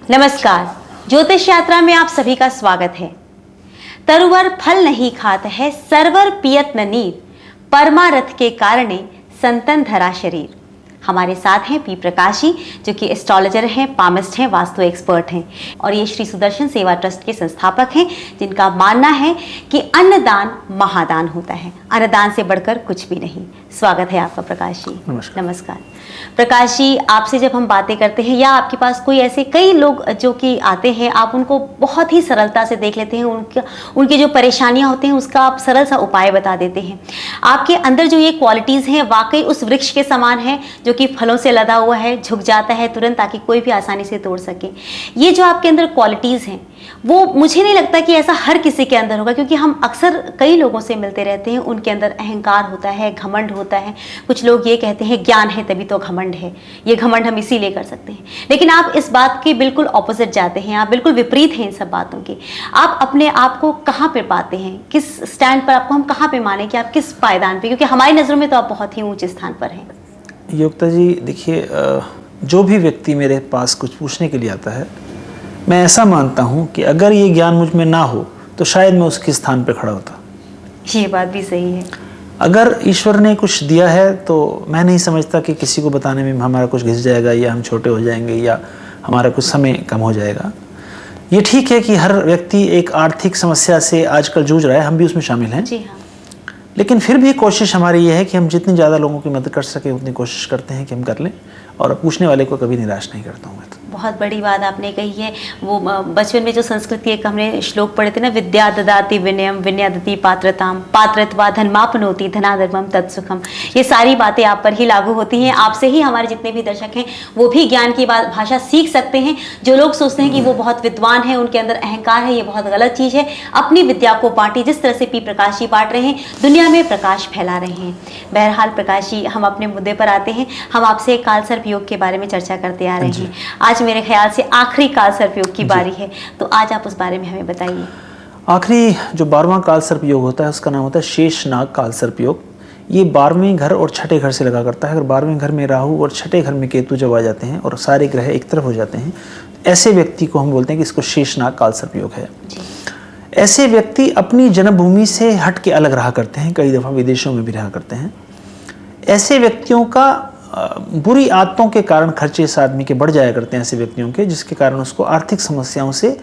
नमस्कार, ज्योतिष यात्रा में आप सभी का स्वागत है। तरुवर फल नहीं खात है, सरवर पियत न नीर, परमारथ के कारणे संतन धरा शरीर। हमारे साथ हैं पी प्रकाश जी, जो कि एस्ट्रोलॉजर हैं, पामिस्ट हैं, वास्तु एक्सपर्ट हैं और ये श्री सुदर्शन सेवा ट्रस्ट के संस्थापक हैं, जिनका मानना है कि अन्नदान महादान होता है, अन्नदान से बढ़कर कुछ भी नहीं। स्वागत है आपका प्रकाश जी। नमस्कार। नमस्कार प्रकाश जी, आपसे जब हम बातें करते हैं या आपके पास कोई ऐसे कई लोग जो कि आते हैं, आप उनको बहुत ही सरलता से देख लेते हैं, उनकी जो परेशानियां होती हैं उसका आप सरल सा उपाय बता देते हैं। आपके अंदर जो ये क्वालिटीज़ हैं वाकई उस वृक्ष के समान है जो कि फलों से लदा हुआ है, झुक जाता है तुरंत ताकि कोई भी आसानी से तोड़ सके। ये जो आपके अंदर क्वालिटीज़ हैं वो मुझे नहीं लगता कि ऐसा हर किसी के अंदर होगा, क्योंकि हम अक्सर कई लोगों से मिलते रहते हैं, उनके अंदर अहंकार होता है, घमंड होता है। कुछ लोग ये कहते हैं ज्ञान है तभी तो घमंड है, ये घमंड हम इसीलिए कर सकते हैं। लेकिन आप इस बात के बिल्कुल ऑपोजिट जाते हैं, आप बिल्कुल विपरीत हैं इन सब बातों के। आप अपने आप को कहाँ पे पाते हैं, किस स्टैंड पर आपको हम कहाँ पे माने कि आप किस पायदान पे, क्योंकि हमारी नज़रों में तो आप बहुत ही ऊंचे स्थान पर हैं। योगिता जी देखिए, जो भी व्यक्ति मेरे पास कुछ पूछने के लिए आता है, मैं ऐसा मानता हूँ कि अगर ये ज्ञान मुझ में ना हो तो शायद मैं उसके स्थान पर खड़ा होता। ये बात भी सही है। अगर ईश्वर ने कुछ दिया है तो मैं नहीं समझता कि किसी को बताने में हमारा कुछ घिस जाएगा या हम छोटे हो जाएंगे या हमारा कुछ समय कम हो जाएगा। ये ठीक है कि हर व्यक्ति एक आर्थिक समस्या से आजकल जूझ रहा है, हम भी उसमें शामिल हैं। जी हाँ। लेकिन फिर भी कोशिश हमारी ये है कि हम जितनी ज़्यादा लोगों की मदद कर सके उतनी कोशिश करते हैं कि हम कर लें, और पूछने वाले को कभी निराश नहीं करता हूँ मैं तो। बहुत बड़ी बात आपने कही है। वो बचपन में जो संस्कृत एक हमने श्लोक पढ़े थे ना, विद्या ददाति विनयम विनयदति पात्रताम पात्रत्वा धनमापनोति धनाधर्मम तत्सुखम। ये सारी बातें आप पर ही लागू होती हैं। आपसे ही हमारे जितने भी दर्शक हैं वो भी ज्ञान की भाषा सीख सकते हैं। जो लोग सोचते हैं कि वो बहुत विद्वान हैं, उनके अंदर अहंकार है, ये बहुत गलत चीज़ है। अपनी विद्या को बांटी, जिस तरह से पी प्रकाश जी बांट रहे हैं, दुनिया में प्रकाश फैला रहे हैं। बहरहाल प्रकाश जी, हम अपने मुद्दे पर आते हैं। हम आपसे काल सर्प योग के बारे में चर्चा करते आ रहे हैं। आज मेरे ख्याल से आखिरी काल सर्प योग की बारी है, तो आज आप उस बारे में हमें बताइए। आखिरी जो 12वां काल सर्प योग होता है उसका नाम होता है शेषनाग काल सर्प योग। ये 12वें घर और छठे घर से लगा करता है। अगर 12वें घर में राहु और छठे घर में केतु जब आ जाते हैं और सारे ग्रह एक तरफ हो जाते हैं, ऐसे व्यक्ति को हम बोलते हैं कि इसको शेषनाग काल सर्प योग है। ऐसे व्यक्ति अपनी जन्मभूमि से हट के अलग रहा करते हैं, कई दफ़ा विदेशों में भी रहा करते हैं। ऐसे व्यक्तियों का बुरी आदतों के कारण खर्चे इस आदमी के बढ़ जाया करते हैं, ऐसे व्यक्तियों के, जिसके कारण उसको आर्थिक समस्याओं से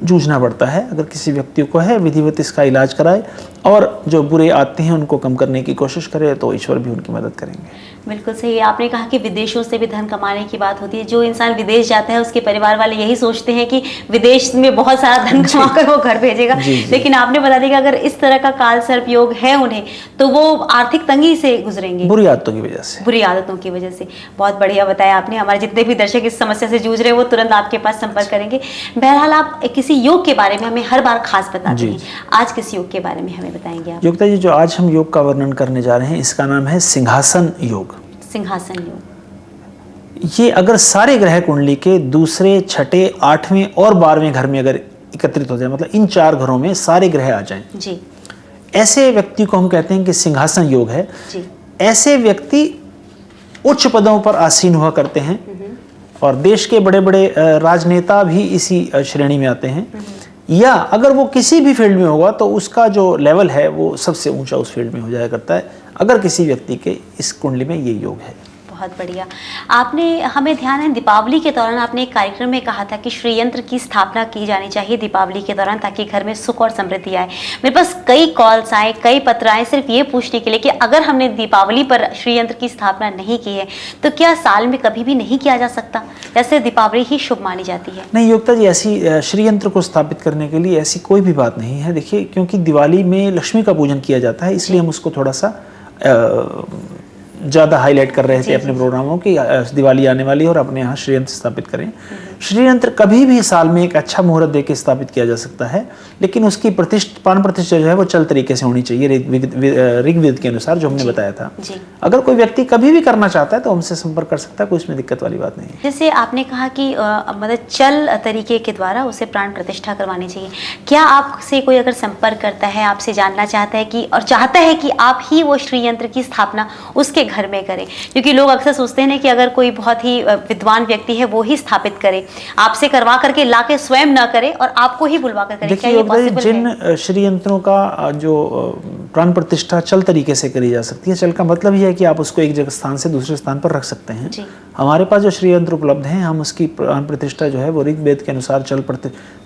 जूझना पड़ता है। अगर किसी व्यक्ति को है, विधिवत इसका इलाज कराए और जो बुरे आदतें हैं उनको कम करने की कोशिश करे तो ईश्वर भी उनकी मदद करेंगे। बिल्कुल सही। आपने कहा कि विदेशों से भी धन कमाने की बात होती है। जो इंसान विदेश जाता है उसके परिवार वाले यही सोचते हैं कि विदेश में बहुत सारा धन कमाकर वो घर भेजेगा। लेकिन आपने बता दिया कि अगर इस तरह का काल सर्प योग है उन्हें, तो वो आर्थिक तंगी से गुजरेंगे, बुरी आदतों की वजह से। बुरी आदतों की वजह से। बहुत बढ़िया बताया आपने। हमारे जितने भी दर्शक इस समस्या से जूझ रहे हैं वो तुरंत आपके पास संपर्क करेंगे। बहरहाल, आप किसी योग के बारे में हमें हर बार खास बताते हैं, आज किस योग के बारे में हमें बताएंगे आप? योगिता जी, जो आज हम योग का वर्णन करने जा रहे हैं इसका नाम है सिंहासन योग। सिंहासन योग। ये अगर सारे ग्रह कुंडली के दूसरे, छठे, 8वें और 12वें घर में अगर एकत्रित हो जाए, मतलब इन 4 घरों में सारे ग्रह आ जाएं, जी, ऐसे व्यक्ति को हम कहते हैं कि सिंहासन योग है। जी। ऐसे व्यक्ति उच्च पदों पर आसीन हुआ करते हैं और देश के बड़े बड़े राजनेता भी इसी श्रेणी में आते हैं। या अगर वो किसी भी फील्ड में होगा तो उसका जो लेवल है वो सबसे ऊंचा उस फील्ड में हो जाया करता है, अगर किसी व्यक्ति के इस कुंडली में ये योग है। बहुत बढ़िया। आपने, हमें ध्यान है, दीपावली के दौरान आपने एक कार्यक्रम में कहा था कि श्री यंत्र की स्थापना की जानी चाहिए दीपावली के दौरान, ताकि घर में सुख और समृद्धि आए। मेरे पास कई कॉल्स आए, कई पत्र आए सिर्फ ये पूछने के लिए कि अगर हमने दीपावली पर श्री यंत्र की स्थापना नहीं की है तो क्या साल में कभी भी नहीं किया जा सकता, जैसे दीपावली ही शुभ मानी जाती है? नहीं योगिता जी, ऐसी श्री यंत्र को स्थापित करने के लिए ऐसी कोई भी बात नहीं है। देखिए, क्योंकि दिवाली में लक्ष्मी का पूजन किया जाता है, इसलिए हम उसको थोड़ा सा ज़्यादा हाईलाइट कर रहे थे अपने प्रोग्रामों की। दिवाली आने वाली है और अपने यहाँ श्रीयंत्र स्थापित करें। श्रीयंत्र कभी भी साल में एक अच्छा मुहूर्त देकर स्थापित किया जा सकता है, लेकिन उसकी पान प्रतिष्ठा जो है वो चल तरीके से होनी चाहिए, ऋग्वेद के अनुसार जो हमने बताया था। अगर कोई व्यक्ति कभी भी करना चाहता है तो हमसे संपर्क कर सकता है, कोई इसमें दिक्कत वाली बात नहीं है। जैसे आपने कहा कि मतलब चल तरीके के द्वारा उसे प्राण प्रतिष्ठा करवानी चाहिए, क्या आपसे कोई अगर संपर्क करता है, आपसे जानना चाहता है कि और चाहता है कि आप ही वो श्रीयंत्र की स्थापना उसके घर में करें, क्योंकि लोग अक्सर सोचते हैं कि अगर कोई बहुत ही विद्वान व्यक्ति है वो ही स्थापित करे, आपसे करवा करके ला के स्वयं ना करे और आपको ही बुलवा कर करे? क्या देखिए ये योगिता जी, पॉसिबल है? जिन श्री यंत्रों का जो प्राण प्रतिष्ठा चल तरीके से करी जा सकती है, चल का मतलब ही है कि आप उसको एक जगह स्थान से दूसरे स्थान पर रख सकते हैं। जी। हमारे पास जो श्री यंत्र उपलब्ध हैं, हम उसकी प्राण प्रतिष्ठा जो है वो ऋग्वेद के अनुसार चल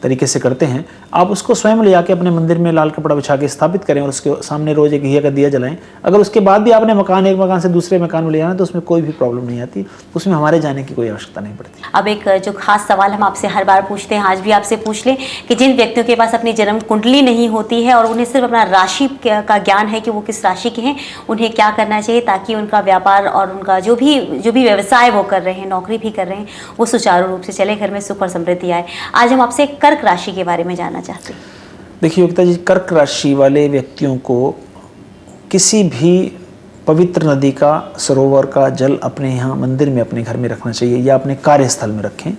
तरीके से करते हैं। आप उसको स्वयं ले जाके अपने मंदिर में लाल कपड़ा बिछा के स्थापित करें और उसके सामने रोज एक घिया का दिया जलाएं। अगर उसके बाद भी आपने एक मकान से दूसरे मकान में ले जाना तो उसमें कोई भी प्रॉब्लम नहीं आती, उसमें हमारे जाने की कोई आवश्यकता नहीं पड़ती। अब एक जो खास सवाल हम आपसे हर बार पूछते हैं, आज भी आपसे पूछ लें कि जिन व्यक्तियों के पास अपनी जन्म कुंडली नहीं होती है और उन्हें सिर्फ अपना राशि का ज्ञान है कि वो किस राशि के हैं, उन्हें क्या करना चाहिए ताकि उनका व्यापार और उनका जो भी व्यवसाय वो कर रहे हैं, नौकरी भी कर रहे हैं, वो सुचारू रूप से चले, घर में सुख और समृद्धि आए। आज हम आपसे कर्क राशि के बारे में जानना चाहते हैं। देखिए योगिता जी, कर्क राशि वाले व्यक्तियों को किसी भी पवित्र नदी का, सरोवर का जल अपने यहाँ मंदिर में, अपने घर में रखना चाहिए या अपने कार्यस्थल में रखें।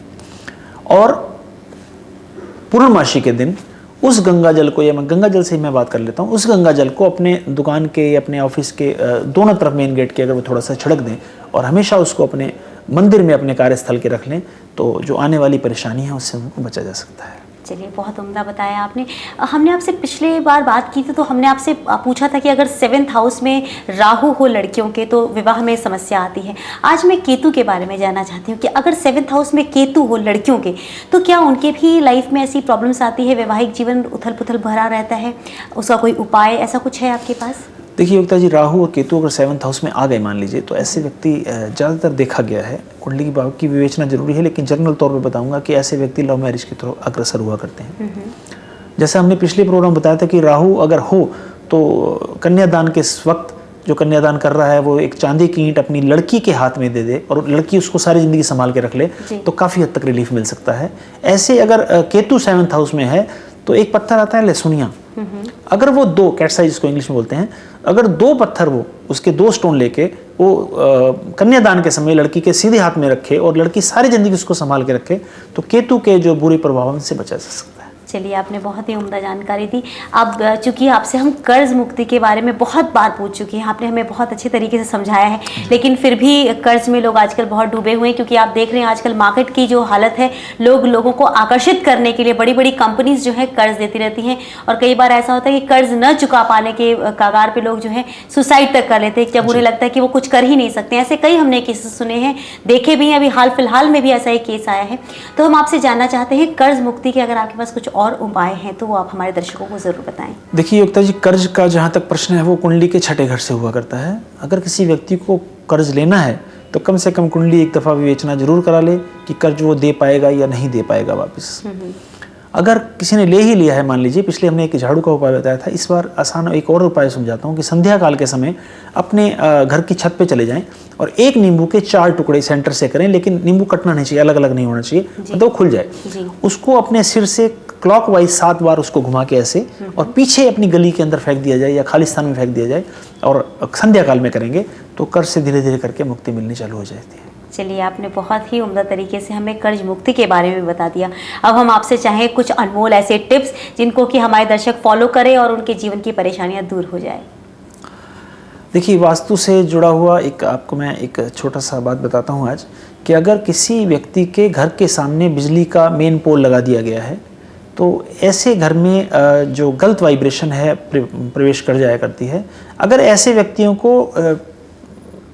और पूर्णमासी के दिन उस गंगा जल को, या मैं गंगा जल से ही मैं बात कर लेता हूँ, उस गंगा जल को अपने दुकान के या अपने ऑफिस के दोनों तरफ मेन गेट के अगर वो थोड़ा सा छिड़क दें और हमेशा उसको अपने मंदिर में, अपने कार्यस्थल के रख लें, तो जो आने वाली परेशानी है उससे उनको बचा जा सकता है। चलिए, बहुत उम्दा बताया आपने। हमने आपसे पिछले बार बात की थी तो हमने आपसे पूछा था कि अगर 7th हाउस में राहु हो लड़कियों के तो विवाह में समस्या आती है। आज मैं केतु के बारे में जानना चाहती हूँ कि अगर 7th हाउस में केतु हो लड़कियों के तो क्या उनके भी लाइफ में ऐसी प्रॉब्लम्स आती है, वैवाहिक जीवन उथल पुथल भरा रहता है, उसका कोई उपाय ऐसा कुछ है आपके पास? देखिए योगिता जी, राहु और केतु अगर 7th हाउस में आ गए मान लीजिए, तो ऐसे व्यक्ति ज़्यादातर देखा गया है, कुंडली की भाव की विवेचना जरूरी है, लेकिन जनरल तौर पे बताऊंगा कि ऐसे व्यक्ति लव मैरिज की तरफ अग्रसर हुआ करते हैं। जैसे हमने पिछले प्रोग्राम बताया था कि राहु अगर हो तो कन्यादान के वक्त जो कन्यादान कर रहा है वो एक चांदी की ईंट अपनी लड़की के हाथ में दे दे और लड़की उसको सारी जिंदगी संभाल के रख ले, तो काफ़ी हद तक रिलीफ मिल सकता है। ऐसे अगर केतु 7th हाउस में है तो एक पत्थर आता है लहसुनिया, अगर वो 2 कैटसाइज जिसको इंग्लिश में बोलते हैं, अगर 2 पत्थर वो उसके 2 स्टोन लेके वो कन्यादान के समय लड़की के सीधे हाथ में रखे और लड़की सारी जिंदगी उसको संभाल के रखे, तो केतु के जो बुरे प्रभाव से बचा जा सकता है। चलिए, आपने बहुत ही उम्दा जानकारी दी। अब चूंकि आपसे हम कर्ज मुक्ति के बारे में बहुत बार पूछ चुके हैं, आपने हमें बहुत अच्छे तरीके से समझाया है, लेकिन फिर भी कर्ज में लोग आजकल बहुत डूबे हुए हैं, क्योंकि आप देख रहे हैं आजकल मार्केट की जो हालत है, लोगों को आकर्षित करने के लिए बड़ी बड़ी कंपनीज जो है कर्ज देती रहती हैं और कई बार ऐसा होता है कि कर्ज न चुका पाने के कगार पे लोग जो है सुसाइड तक कर लेते हैं, जब उन्हें लगता है कि वो कुछ कर ही नहीं सकते। ऐसे कई हमने केसेस सुने हैं, देखे भी हैं, अभी हाल फिलहाल में भी ऐसा एक केस आया है। तो हम आपसे जानना चाहते हैं कर्ज मुक्ति के अगर आपके पास कुछ और उपाय हैं तो वो आप हमारे दर्शकों को जरूर बताएं। देखिए योगिता जी, कर्ज का जहाँ तक प्रश्न है वो कुंडली के 6ठे घर से हुआ करता है। अगर किसी व्यक्ति को कर्ज लेना है तो कम से कम कुंडली एक दफ़ा विवेचना जरूर करा ले कि कर्ज वो दे पाएगा या नहीं दे पाएगा वापस। अगर किसी ने ले ही लिया है, मान लीजिए पिछले हमने एक झाड़ू का उपाय बताया था, इस बार आसान एक और उपाय समझाता हूँ कि संध्या काल के समय अपने घर की छत पे चले जाएं और एक नींबू के 4 टुकड़े सेंटर से करें, लेकिन नींबू कटना नहीं चाहिए, अलग अलग नहीं होना चाहिए, मतलब वो खुल जाए। उसको अपने सिर से क्लॉकवाइज 7 बार उसको घुमा के ऐसे और पीछे अपनी गली के अंदर फेंक दिया जाए या खाली स्थान में फेंक दिया जाए और संध्या काल में करेंगे तो कर्ज से धीरे धीरे करके मुक्ति मिलनी चालू हो जाती है। चलिए, आपने बहुत ही उम्दा तरीके से हमें कर्ज मुक्ति के बारे में बता दिया। अब हम आपसे चाहें कुछ अनमोल ऐसे टिप्स जिनको कि हमारे दर्शक फॉलो करें और उनके जीवन की परेशानियां दूर हो जाए। देखिए, वास्तु से जुड़ा हुआ आपको मैं एक छोटा सा बात बताता हूँ आज, कि अगर किसी व्यक्ति के घर के सामने बिजली का मेन पोल लगा दिया गया है तो ऐसे घर में जो गलत वाइब्रेशन है प्रवेश कर जाया करती है। अगर ऐसे व्यक्तियों को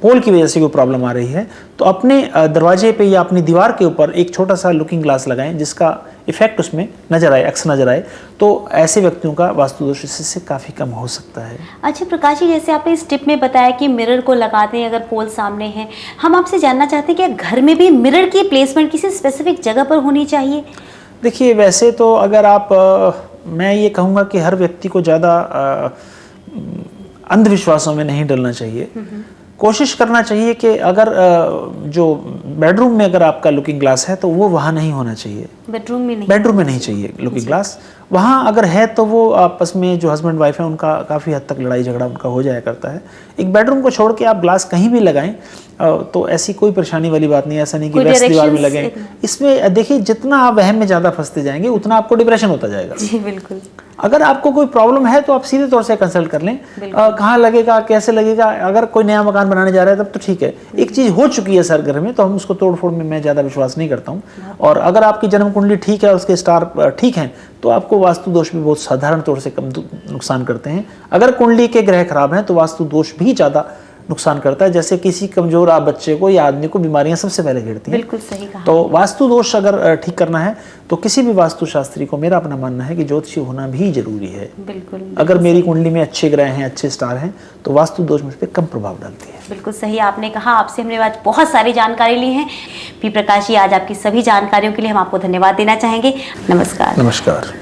पोल की वजह से कोई प्रॉब्लम आ रही है तो अपने दरवाजे पे या अपनी दीवार के ऊपर एक छोटा सा लुकिंग ग्लास लगाएं जिसका इफेक्ट उसमें नजर आए, अक्स नजर आए, तो ऐसे व्यक्तियों का वास्तु दोष इससे काफ़ी कम हो सकता है। अच्छा प्रकाश जी, जैसे आपने इस टिप में बताया कि मिरर को लगाते हैं अगर पोल सामने है, हम आपसे जानना चाहते हैं कि घर में भी मिरर की प्लेसमेंट किसी स्पेसिफिक जगह पर होनी चाहिए? देखिए, वैसे तो अगर आप मैं ये कहूँगा कि हर व्यक्ति को ज़्यादा अंधविश्वासों में नहीं डलना चाहिए। कोशिश करना चाहिए कि अगर जो बेडरूम में अगर आपका लुकिंग ग्लास है तो वो वहाँ नहीं होना चाहिए। बेडरूम में नहीं चाहिए लुकिंग ग्लास। वहाँ अगर है तो वो आपस में जो हस्बैंड वाइफ है उनका काफ़ी हद तक लड़ाई झगड़ा उनका हो जाया करता है। एक बेडरूम को छोड़ के आप ग्लास कहीं भी लगाएं तो ऐसी कोई परेशानी वाली बात नहीं है। ऐसा नहीं कि वेस्ट दीवार में लगाएं। इसमें देखिए, जितना आप वहम में ज़्यादा फंसते जाएंगे उतना आपको डिप्रेशन होता जाएगा। जी बिल्कुल। अगर आपको कोई प्रॉब्लम है तो आप सीधे तौर से कंसल्ट कर लें, कहाँ लगेगा, कैसे लगेगा। अगर कोई नया मकान बनाने जा रहा है तब तो ठीक है, एक चीज़ हो चुकी है सर घर में तो हम उसको तोड़ फोड़ में मैं ज़्यादा विश्वास नहीं करता हूँ। और अगर आपकी जन्म कुंडली ठीक है और उसके स्टार ठीक हैं तो आपको वास्तु दोष भी बहुत साधारण तौर से कम नुकसान करते हैं। अगर कुंडली के ग्रह खराब हैं तो वास्तु दोष भी ज़्यादा नुकसान करता है। जैसे किसी कमजोर आप बच्चे को या आदमी को बीमारियां सबसे पहले घेरती हैं। बिल्कुल सही कहा। तो वास्तु दोष अगर ठीक करना है तो किसी भी वास्तुशास्त्री को मेरा अपना मानना है कि ज्योतिषी होना भी जरूरी है। बिल्कुल। अगर मेरी कुंडली में अच्छे ग्रह हैं, अच्छे स्टार हैं तो वास्तु दोष मुझ पर कम प्रभाव डालती है। बिल्कुल सही आपने कहा। आपसे हमने आज बहुत सारी जानकारी ली है। पी प्रकाश जी, आज आपकी सभी जानकारियों के लिए हम आपको धन्यवाद देना चाहेंगे। नमस्कार। नमस्कार।